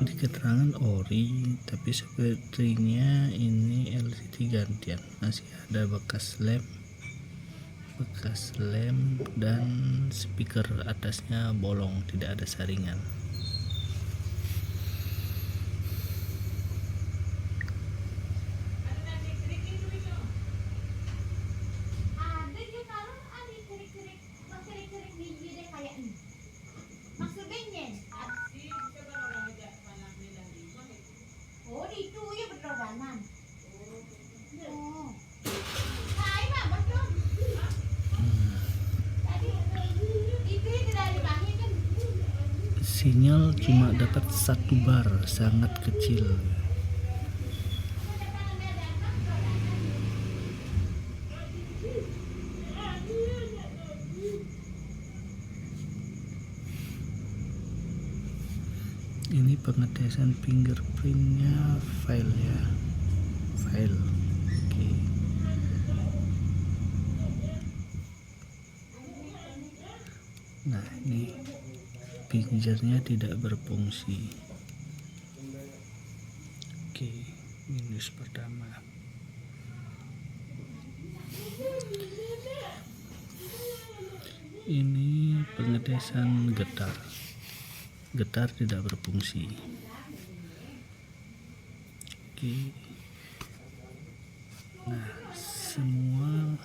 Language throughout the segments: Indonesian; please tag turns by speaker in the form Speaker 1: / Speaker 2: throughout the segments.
Speaker 1: Di keterangan ori, tapi sepertinya ini LCD gantian. Masih ada bekas lem dan speaker atasnya bolong, tidak ada saringan. Sinyal cuma dapat 1 bar, sangat kecil. Ini pengetesan fingerprintnya, file ya, file. Oke. Nah, ini pingernya tidak berfungsi. Oke, minus pertama. Ini pengetesan getar tidak berfungsi. Oke. Nah, semua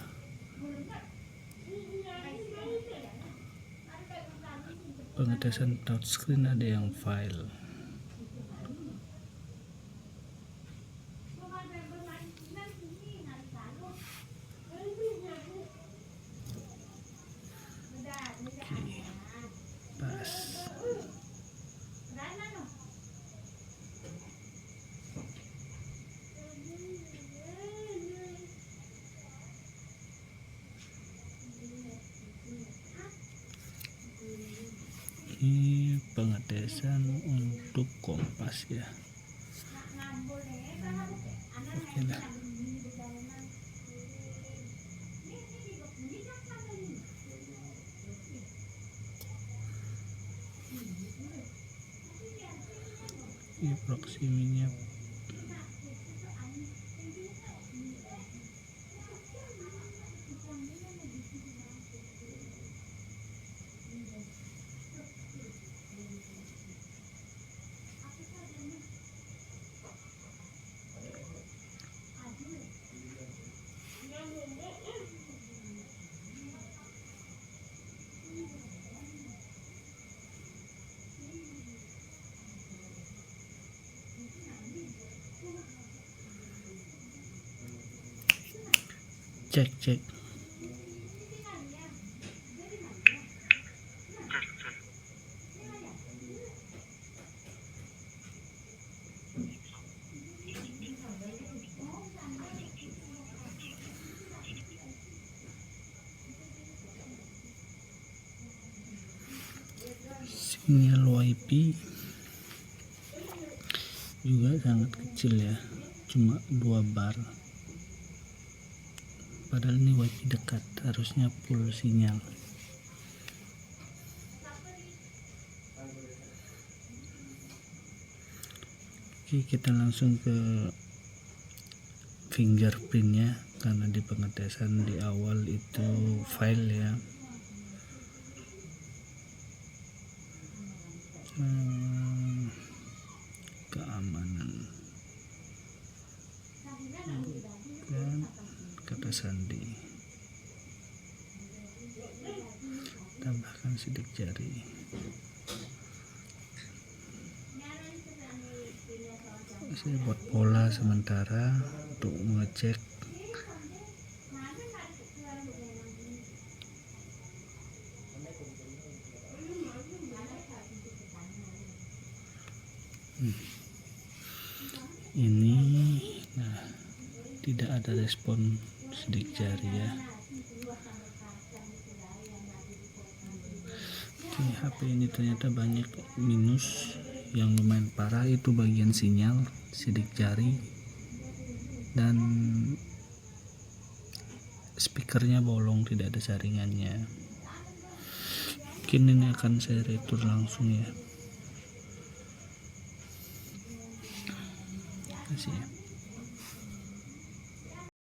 Speaker 1: pengetesan touchscreen ada yang file. Oke, pas. Ini pengetesan untuk kompas ya. Oke lah. Ini proximinya. Cek. Sinyal WiFi juga sangat kecil ya, cuma 2 bar. Padahal ini WiFi dekat, harusnya full sinyal. Oke, kita langsung ke fingerprintnya, karena di pengetesan di awal itu file ya. Keamanan bukan kata sandi. sidik jari. Saya buat pola sementara untuk mengecek ini. Nah, tidak ada respon sidik jari ya. Oke, HP ini ternyata banyak minus yang lumayan parah, itu bagian sinyal, sidik jari, dan speakernya bolong, tidak ada saringannya. Mungkin ini akan saya retur langsung ya. Terima kasih ya.